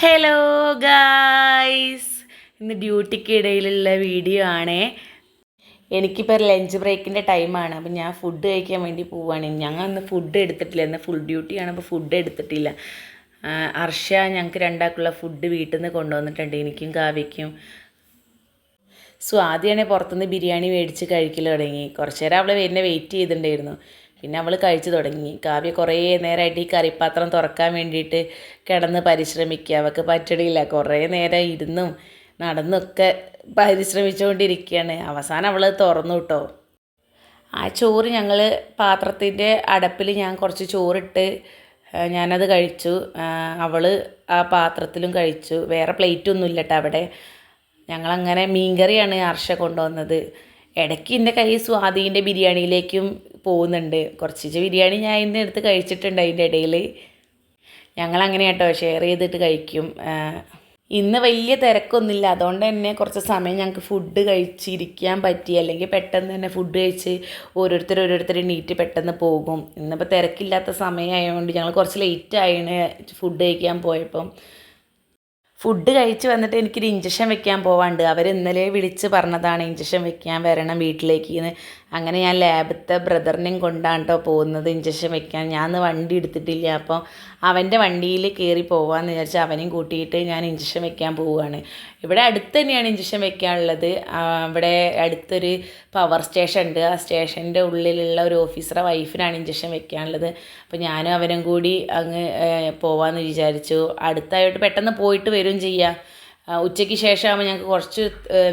Hello guys, ഇന്ന് ഡ്യൂട്ടിക്കിടയിലുള്ള video ആണേ. എനിക്കിപ്പോൾ ലഞ്ച് ബ്രേക്കിൻ്റെ ടൈമാണ്. അപ്പം ഞാൻ ഫുഡ് കഴിക്കാൻ വേണ്ടി പോവുകയാണ്. ഞങ്ങൾ ഇന്ന് ഫുഡ് എടുത്തിട്ടില്ല, ഇന്ന് ഫുൾ ഡ്യൂട്ടിയാണ്. അപ്പോൾ ഫുഡ് എടുത്തിട്ടില്ല. അർഷ ഞങ്ങൾക്ക് രണ്ടാൾക്കുള്ള ഫുഡ് വീട്ടിൽ നിന്ന് കൊണ്ടുവന്നിട്ടുണ്ട്, എനിക്കും കാവ്യയ്ക്കും. ആദ്യമാണെങ്കിൽ പുറത്തുനിന്ന് ബിരിയാണി മേടിച്ച് കഴിക്കൽ തുടങ്ങി. കുറച്ച് നേരം അവൾ എന്നെ വെയിറ്റ് ചെയ്തിട്ടുണ്ടായിരുന്നു. പിന്നെ അവൾ കഴിച്ചു തുടങ്ങി. കാവ്യ കുറേ നേരമായിട്ട് ഈ കറിപ്പാത്രം തുറക്കാൻ വേണ്ടിയിട്ട് കിടന്ന് പരിശ്രമിക്കുക. അവൾക്ക് പറ്റണില്ല. കുറേ നേരം ഇരുന്നും നടന്നൊക്കെ പരിശ്രമിച്ചുകൊണ്ടിരിക്കുകയാണ്. അവസാനം അവൾ തുറന്നു കേട്ടോ. ആ ചോറ് ഞങ്ങൾ പാത്രത്തിൻ്റെ അടപ്പിൽ ഞാൻ കുറച്ച് ചോറിട്ട് ഞാനത് കഴിച്ചു. അവൾ ആ പാത്രത്തിലും കഴിച്ചു. വേറെ പ്ലേറ്റൊന്നും ഇല്ല കേട്ടോ അവിടെ. ഞങ്ങളങ്ങനെ മീൻകറിയാണ് അർഷ കൊണ്ടുവന്നത്. ഇടയ്ക്ക് എൻ്റെ കൈ സ്വാതിൻ്റെ ബിരിയാണിയിലേക്കും പോകുന്നുണ്ട്. കുറച്ച് ബിരിയാണി ഞാൻ ഇന്ന് എടുത്ത് കഴിച്ചിട്ടുണ്ട്. അതിൻ്റെ ഇടയിൽ ഞങ്ങളങ്ങനെ കേട്ടോ ഷെയർ ചെയ്തിട്ട് കഴിക്കും. ഇന്ന് വലിയ തിരക്കൊന്നുമില്ല, അതുകൊണ്ട് തന്നെ കുറച്ച് സമയം ഞങ്ങൾക്ക് ഫുഡ് കഴിച്ചിരിക്കാൻ പറ്റി. അല്ലെങ്കിൽ പെട്ടെന്ന് തന്നെ ഫുഡ് കഴിച്ച് ഓരോരുത്തർ നീറ്റ് പെട്ടെന്ന് പോകും. ഇന്നിപ്പോൾ തിരക്കില്ലാത്ത സമയമായതുകൊണ്ട് ഞങ്ങൾ കുറച്ച് ലേറ്റായാണ് ഫുഡ് കഴിക്കാൻ പോയപ്പം. ഫുഡ് കഴിച്ച് വന്നിട്ട് എനിക്കൊരു ഇഞ്ചക്ഷൻ വെക്കാൻ പോവാണ്ട്. അവർ ഇന്നലെ വിളിച്ച് പറഞ്ഞതാണ് ഇഞ്ചക്ഷൻ വെക്കാൻ വരണം വീട്ടിലേക്ക് എന്ന്. അങ്ങനെ ഞാൻ ലാബത്തെ ബ്രദറിനെയും കൊണ്ടാണ് കേട്ടോ പോകുന്നത് ഇഞ്ചക്ഷൻ വെക്കാൻ. ഞാൻ വണ്ടി എടുത്തിട്ടില്ല, അപ്പോൾ അവൻ്റെ വണ്ടിയിൽ കയറി പോകാമെന്ന് വിചാരിച്ച് അവനെയും കൂട്ടിയിട്ട് ഞാൻ ഇഞ്ചക്ഷൻ വെക്കാൻ പോവുകയാണ്. ഇവിടെ അടുത്ത് തന്നെയാണ് ഇഞ്ചക്ഷൻ വെക്കാനുള്ളത്. ഇവിടെ അടുത്തൊരു പവർ സ്റ്റേഷൻ ഉണ്ട്. ആ സ്റ്റേഷൻ്റെ ഉള്ളിലുള്ള ഒരു ഓഫീസറെ വൈഫിനാണ് ഇഞ്ചക്ഷൻ വെക്കാനുള്ളത്. അപ്പോൾ ഞാനും അവനും കൂടി അങ്ങ് പോകാമെന്ന് വിചാരിച്ചു. അടുത്തായിട്ട് പെട്ടെന്ന് പോയിട്ട് വരും ചെയ്യാം. ഉച്ചയ്ക്ക് ശേഷമാകുമ്പോൾ ഞങ്ങൾക്ക് കുറച്ച്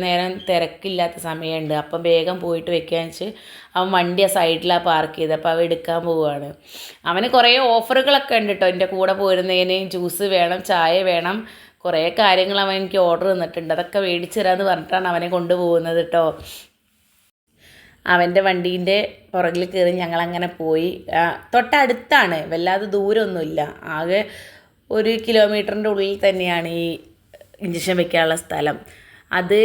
നേരം തിരക്കില്ലാത്ത സമയമുണ്ട്. അപ്പം വേഗം പോയിട്ട് വെക്കാന്ന് വെച്ച് അവൻ വണ്ടി ആ സൈഡിലാണ് പാർക്ക് ചെയ്ത്. അപ്പോൾ അവൻ എടുക്കാൻ പോവുകയാണ്. അവന് കുറേ ഓഫറുകളൊക്കെ ഉണ്ട് കേട്ടോ. എൻ്റെ കൂടെ പോരുന്നതിന് ജ്യൂസ് വേണം, ചായ വേണം, കുറേ കാര്യങ്ങൾ അവൻ എനിക്ക് ഓർഡർ തന്നിട്ടുണ്ട്. അതൊക്കെ മേടിച്ച് തരാമെന്ന് പറഞ്ഞിട്ടാണ് അവനെ കൊണ്ടുപോകുന്നത് കേട്ടോ. അവൻ്റെ വണ്ടീൻ്റെ പുറകിൽ കയറി ഞങ്ങളങ്ങനെ പോയി. തൊട്ടടുത്താണ്, വല്ലാതെ ദൂരമൊന്നുമില്ല. ആകെ 1 കിലോമീറ്ററിൻ്റെ ഉള്ളിൽ തന്നെയാണ് ഈ ഇഞ്ചക്ഷൻ വെക്കാനുള്ള സ്ഥലം. അത്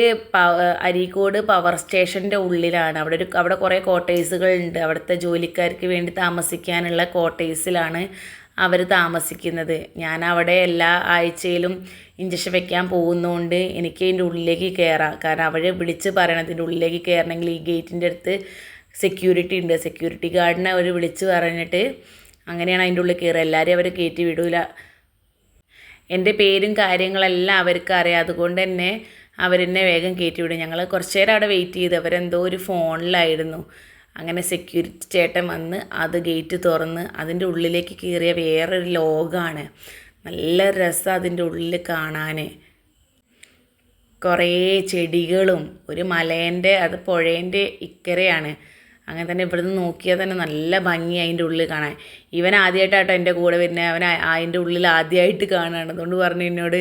അരീക്കോട് പവർ സ്റ്റേഷൻ്റെ ഉള്ളിലാണ്. അവിടെ കുറേ കോട്ടേഴ്സുകളുണ്ട്. അവിടുത്തെ ജോലിക്കാർക്ക് വേണ്ടി താമസിക്കാനുള്ള കോട്ടേഴ്സിലാണ് അവർ താമസിക്കുന്നത്. ഞാൻ അവിടെ എല്ലാ ആഴ്ചയിലും ഇഞ്ചക്ഷൻ വെക്കാൻ പോകുന്നതുകൊണ്ട് എനിക്ക് അതിൻ്റെ ഉള്ളിലേക്ക് കയറാം. കാരണം അവർ വിളിച്ച് പറയണതിൻ്റെ ഉള്ളിലേക്ക് കയറണമെങ്കിൽ ഈ ഗേറ്റിൻ്റെ അടുത്ത് സെക്യൂരിറ്റി ഉണ്ട്. സെക്യൂരിറ്റി ഗാർഡിനെ അവർ വിളിച്ച് പറഞ്ഞിട്ട് അങ്ങനെയാണ് അതിൻ്റെ ഉള്ളിൽ കയറുക. എല്ലാവരും അവർ കയറ്റി വിടൂല. എൻ്റെ പേരും കാര്യങ്ങളെല്ലാം അവർക്ക് അറിയാം. അതുകൊണ്ട് തന്നെ അവരെന്നെ വേഗം കയറ്റി വിടും. ഞങ്ങൾ കുറച്ച് നേരം അവിടെ വെയിറ്റ് ചെയ്ത്. അവരെന്തോ ഒരു ഫോണിലായിരുന്നു. അങ്ങനെ സെക്യൂരിറ്റി ചേട്ടൻ വന്ന് അത് ഗേറ്റ് തുറന്ന് അതിൻ്റെ ഉള്ളിലേക്ക് കയറിയ വേറൊരു ലോകമാണ്. നല്ല രസം അതിൻ്റെ ഉള്ളിൽ കാണാൻ. കുറേ ചെടികളും ഒരു മലേൻ്റെ, അത് പുഴേൻ്റെ ഇക്കരയാണ്. അങ്ങനെ തന്നെ ഇവിടുന്ന് നോക്കിയാൽ തന്നെ നല്ല ഭംഗി അതിൻ്റെ ഉള്ളിൽ കാണാൻ. ഇവൻ ആദ്യമായിട്ടാട്ടോ എൻ്റെ കൂടെ വരുന്നത്. അവൻ അതിൻ്റെ ഉള്ളിൽ ആദ്യമായിട്ട് കാണുകയാണ്. അതുകൊണ്ട് പറഞ്ഞു എന്നോട്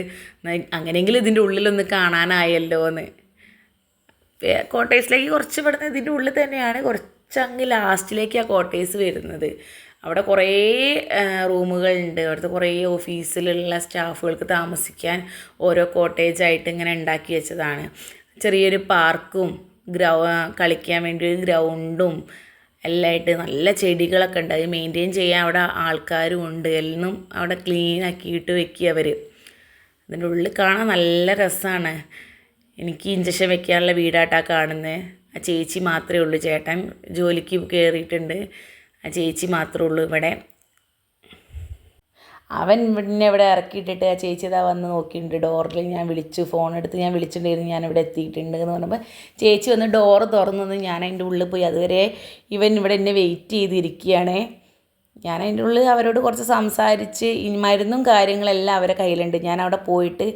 അങ്ങനെയെങ്കിലും ഇതിൻ്റെ ഉള്ളിലൊന്ന് കാണാനായല്ലോ എന്ന്. കോട്ടേഴ്സിലേക്ക് കുറച്ച് ഇവിടുന്ന് ഇതിൻ്റെ ഉള്ളിൽ തന്നെയാണ്, കുറച്ചങ്ങ് ലാസ്റ്റിലേക്കാണ് കോട്ടേഴ്സ് വരുന്നത്. അവിടെ കുറേ റൂമുകളുണ്ട്. അവിടുത്തെ കുറേ ഓഫീസിലുള്ള സ്റ്റാഫുകൾക്ക് താമസിക്കാൻ ഓരോ കോട്ടേജായിട്ട് ഇങ്ങനെ ഉണ്ടാക്കി വെച്ചതാണ്. ചെറിയൊരു പാർക്കും കളിക്കാൻ വേണ്ടി ഒരു ഗ്രൗണ്ടും എല്ലാമായിട്ട് നല്ല ചെടികളൊക്കെ ഉണ്ട്. അത് മെയിൻറ്റെയിൻ ചെയ്യാൻ അവിടെ ആൾക്കാരും ഉണ്ട്. എല്ലാം അവിടെ ക്ലീൻ ആക്കിയിട്ട് വെക്കുക അവർ. അതിൻ്റെ ഉള്ളിൽ കാണാൻ നല്ല രസമാണ്. എനിക്ക് ഇഞ്ചക്ഷൻ വെക്കാനുള്ള വീടായിട്ടാണ് കാണുന്നത്. ആ ചേച്ചി മാത്രമേ ഉള്ളൂ. ചേട്ടൻ ജോലിക്ക് കയറിയിട്ടുണ്ട്. ആ ചേച്ചി മാത്രമേ ഉള്ളൂ ഇവിടെ. അവൻ പിന്നെ ഇവിടെ ഇറക്കിയിട്ടിട്ട് ആ ചേച്ചി ഇതാ വന്ന് നോക്കിയിട്ടുണ്ട്. ഡോറിൽ ഞാൻ വിളിച്ചു, ഫോൺ എടുത്ത് ഞാൻ വിളിച്ചിട്ടുണ്ടായിരുന്നു ഞാനിവിടെ എത്തിയിട്ടുണ്ട് എന്ന് പറഞ്ഞപ്പോൾ ചേച്ചി വന്ന് ഡോറ് തുറന്നത്. ഞാൻ അതിൻ്റെ ഉള്ളിൽ പോയി. അതുവരെ ഇവൻ ഇവിടെ എന്നെ വെയിറ്റ് ചെയ്തിരിക്കുകയാണേ. ഞാൻ അതിൻ്റെ ഉള്ളിൽ അവരോട് കുറച്ച് സംസാരിച്ച് മരുന്നും കാര്യങ്ങളെല്ലാം അവരെ കയ്യിലുണ്ട്. ഞാൻ അവിടെ പോയിട്ട്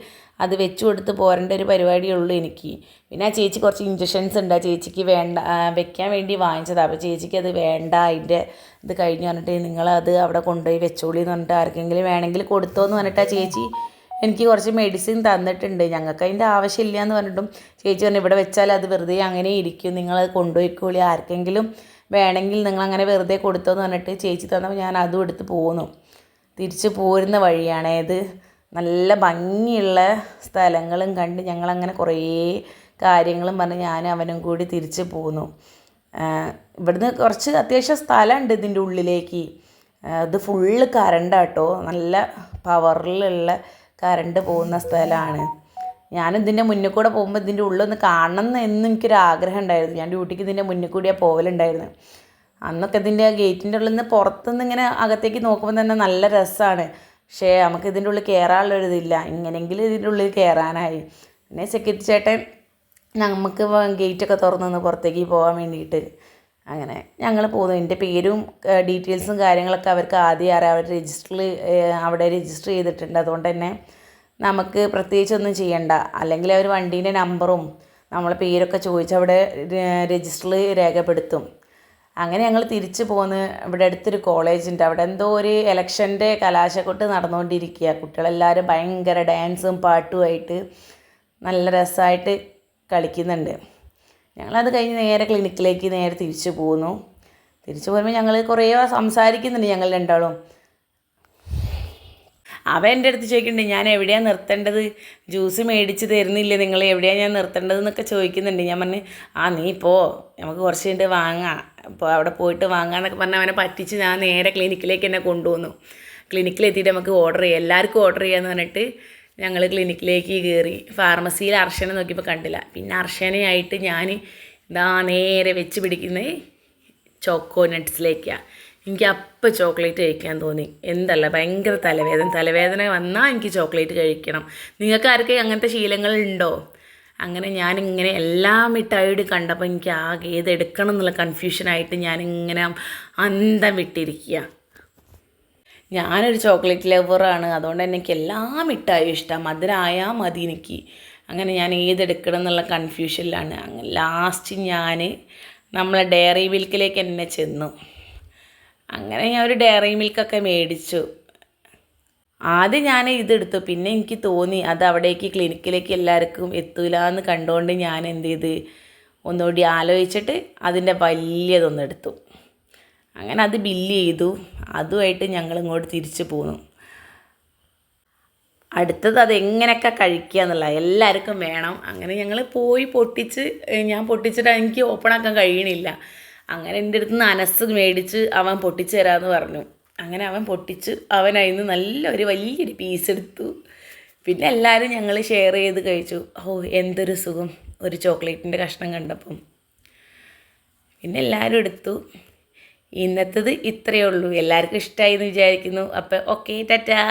അത് വെച്ച് കൊടുത്ത് പോരേണ്ട ഒരു പരിപാടിയേ ഉള്ളൂ എനിക്ക്. പിന്നെ ആ ചേച്ചി കുറച്ച് ഇഞ്ചക്ഷൻസ് ഉണ്ട്. ആ ചേച്ചിക്ക് വേണ്ട വെക്കാൻ വേണ്ടി വാങ്ങിച്ചതാണ്. അപ്പോൾ ചേച്ചിക്ക് അത് വേണ്ട, അതിൻ്റെ ഇത് കഴിഞ്ഞ് പറഞ്ഞിട്ട് നിങ്ങളത് അവിടെ കൊണ്ടുപോയി വെച്ചോളി എന്ന് പറഞ്ഞിട്ട് ആർക്കെങ്കിലും വേണമെങ്കിൽ കൊടുത്തോ എന്ന് പറഞ്ഞിട്ട് ആ ചേച്ചി എനിക്ക് കുറച്ച് മെഡിസിൻ തന്നിട്ടുണ്ട്. ഞങ്ങൾക്ക് അതിൻ്റെ ആവശ്യമില്ല എന്ന് പറഞ്ഞിട്ടും ചേച്ചി പറഞ്ഞു ഇവിടെ വെച്ചാൽ അത് വെറുതെ അങ്ങനെ ഇരിക്കും, നിങ്ങളത് കൊണ്ടുപോയിക്കോളി, ആർക്കെങ്കിലും വേണമെങ്കിൽ നിങ്ങളങ്ങനെ വെറുതെ കൊടുത്തോ എന്ന് പറഞ്ഞിട്ട് ചേച്ചി തന്നപ്പോൾ ഞാൻ അതും എടുത്ത് പോന്നു. തിരിച്ച് പോരുന്ന വഴിയാണേത്. നല്ല ഭംഗിയുള്ള സ്ഥലങ്ങളും കണ്ട് ഞങ്ങളങ്ങനെ കുറേ കാര്യങ്ങളും പറഞ്ഞ് ഞാനും അവനും കൂടി തിരിച്ച് പോന്നു. ഇവിടുന്ന് കുറച്ച് അത്യാവശ്യം സ്ഥലമുണ്ട് ഇതിൻ്റെ ഉള്ളിലേക്ക്. ഇത് ഫുള്ള് കറണ്ടാട്ടോ, നല്ല പവറിലുള്ള കറണ്ട് പോകുന്ന സ്ഥലമാണ്. ഞാനിതിൻ്റെ മുന്നിൽ കൂടെ പോകുമ്പോൾ ഇതിൻ്റെ ഉള്ളൊന്ന് കാണണം എന്ന് എനിക്കൊരാഗ്രഹം ഉണ്ടായിരുന്നു. ഞാൻ ഡ്യൂട്ടിക്ക് ഇതിൻ്റെ മുന്നിൽ കൂടിയാണ് പോകലുണ്ടായിരുന്നു. അന്നൊക്കെ ഇതിൻ്റെ ഗേറ്റിൻ്റെ ഉള്ളിൽ നിന്ന് പുറത്തുനിന്ന് ഇങ്ങനെ അകത്തേക്ക് നോക്കുമ്പോൾ തന്നെ നല്ല രസമാണ്. പക്ഷേ നമുക്ക് ഇതിൻ്റെ ഉള്ളിൽ കയറാനുള്ളൊരിതില്ല. ഇങ്ങനെയെങ്കിലും ഇതിൻ്റെ ഉള്ളിൽ കയറാനായി. പിന്നെ സെക്യൂരിറ്റി ചേട്ടൻ നമുക്ക് ഗേറ്റൊക്കെ തുറന്നു പുറത്തേക്ക് പോകാൻ വേണ്ടിയിട്ട് അങ്ങനെ ഞങ്ങൾ പോകുന്നു. എൻ്റെ പേരും ഡീറ്റെയിൽസും കാര്യങ്ങളൊക്കെ അവർക്ക് ആദ്യം അറിയാം. അവർ അവിടെ രജിസ്റ്റർ ചെയ്തിട്ടുണ്ട്. അതുകൊണ്ട് തന്നെ നമുക്ക് പ്രത്യേകിച്ചൊന്നും ചെയ്യണ്ട. അല്ലെങ്കിൽ അവർ വണ്ടീൻ്റെ നമ്പറും നമ്മളെ പേരൊക്കെ ചോദിച്ച് അവിടെ രജിസ്റ്ററിൽ രേഖപ്പെടുത്തും. അങ്ങനെ ഞങ്ങൾ തിരിച്ചു പോന്ന് ഇവിടെ അടുത്തൊരു കോളേജുണ്ട്. അവിടെ എന്തോ ഒരു ഇലക്ഷൻ്റെ കലാശക്കൊട്ട് നടന്നുകൊണ്ടിരിക്കുക. കുട്ടികളെല്ലാവരും ഭയങ്കര ഡാൻസും പാട്ടുമായിട്ട് നല്ല രസമായിട്ട് കളിക്കുന്നുണ്ട്. ഞങ്ങളത് കഴിഞ്ഞ് നേരെ ക്ലിനിക്കിലേക്ക് നേരെ തിരിച്ചു പോന്നു. തിരിച്ചു പോകുമ്പോൾ ഞങ്ങൾ കുറേ സംസാരിക്കുന്നുണ്ട് ഞങ്ങൾ രണ്ടാളും. അവൻ എൻ്റെ അടുത്ത് ചോദിക്കുന്നുണ്ട് ഞാൻ എവിടെയാണ് നിർത്തേണ്ടത്, ജ്യൂസ് മേടിച്ച് തരുന്നില്ലേ നിങ്ങൾ, എവിടെയാണ് ഞാൻ നിർത്തേണ്ടതെന്നൊക്കെ ചോദിക്കുന്നുണ്ട്. ഞാൻ പറഞ്ഞു നീ നമുക്ക് കുറച്ച് കഴിഞ്ഞിട്ട് വാങ്ങാം, അപ്പോൾ അവിടെ പോയിട്ട് വാങ്ങാമെന്നൊക്കെ പറഞ്ഞാൽ അവനെ പറ്റിച്ച് ഞാൻ നേരെ ക്ലിനിക്കിലേക്ക് എന്നെ കൊണ്ടുപോന്നു. ക്ലിനിക്കിലെത്തിയിട്ട് നമുക്ക് ഓർഡർ ചെയ്യാം, എല്ലാവർക്കും ഓർഡർ ചെയ്യാമെന്ന് പറഞ്ഞിട്ട് ഞങ്ങൾ ക്ലിനിക്കിലേക്ക് കയറി. ഫാർമസിയിൽ അർഷനെ നോക്കിയപ്പോൾ കണ്ടില്ല. പിന്നെ അർഷനയായിട്ട് ഞാൻ നേരെ വെച്ച് പിടിക്കുന്നത് ചോക്കോ നട്ട്സിലേക്കാണ്. എനിക്ക് അപ്പം ചോക്ലേറ്റ് കഴിക്കാൻ തോന്നി. എന്തല്ല ഭയങ്കര തലവേദന വന്നാൽ എനിക്ക് ചോക്ലേറ്റ് കഴിക്കണം. നിങ്ങൾക്ക് ആർക്കെങ്കിലും അങ്ങനത്തെ ശീലങ്ങളുണ്ടോ? അങ്ങനെ ഞാനിങ്ങനെ എല്ലാ മിഠായിയോട് കണ്ടപ്പോൾ എനിക്ക് ആകെ ഏതെടുക്കണം എന്നുള്ള കൺഫ്യൂഷനായിട്ട് ഞാനിങ്ങനെ അന്തം വിട്ടിരിക്കുക. ഞാനൊരു ചോക്ലേറ്റ് ലവറാണ്. അതുകൊണ്ട് തന്നെ എനിക്ക് എല്ലാ മിഠായും ഇഷ്ടം, മധുരമായാൽ മതി എനിക്ക്. അങ്ങനെ ഞാൻ ഏതെടുക്കണം എന്നുള്ള കൺഫ്യൂഷനിലാണ്. അങ്ങനെ ലാസ്റ്റ് ഞാൻ നമ്മളെ ഡയറി മിൽക്കിലേക്ക് തന്നെ ചെന്നു. അങ്ങനെ ഞാൻ ഒരു ഡയറി മിൽക്കൊക്കെ മേടിച്ചു. ആദ്യം ഞാൻ ഇതെടുത്തു. പിന്നെ എനിക്ക് തോന്നി അത് അവിടേക്ക് ക്ലിനിക്കിലേക്ക് എല്ലാവർക്കും എത്തൂല എന്ന് കണ്ടുകൊണ്ട് ഞാൻ എന്ത് ചെയ്ത് ഒന്നുകൂടി ആലോചിച്ചിട്ട് അതിൻ്റെ വലിയതൊന്നെടുത്തു. അങ്ങനെ അത് ബില്ല് ചെയ്തു. അതുമായിട്ട് ഞങ്ങൾ ഇങ്ങോട്ട് തിരിച്ചു പോന്നു. അടുത്തത് അതെങ്ങനെയൊക്കെ കഴിക്കുക എന്നുള്ള എല്ലാവർക്കും വേണം. അങ്ങനെ ഞങ്ങൾ പോയി ഞാൻ പൊട്ടിച്ചിട്ട് എനിക്ക് ഓപ്പൺ ആക്കാൻ കഴിയണില്ല. അങ്ങനെ എൻ്റെ അടുത്ത് നിന്ന് അനസ് മേടിച്ച് അവൻ പൊട്ടിച്ച് തരാമെന്ന് പറഞ്ഞു. അങ്ങനെ അവൻ പൊട്ടിച്ച് അവനതിന് നല്ലൊരു വലിയൊരു പീസ് എടുത്തു. പിന്നെ എല്ലാവരും ഞങ്ങൾ ഷെയർ ചെയ്ത് കഴിച്ചു. എന്തൊരു സുഖം ഒരു ചോക്ലേറ്റിൻ്റെ കഷ്ണം കണ്ടപ്പം. പിന്നെ എല്ലാവരും എടുത്തു. ഇന്നത്തേത് ഇത്രയേ ഉള്ളൂ. എല്ലാവർക്കും ഇഷ്ടമായി എന്ന് വിചാരിക്കുന്നു. അപ്പോൾ ഓക്കെ, ടാറ്റാ.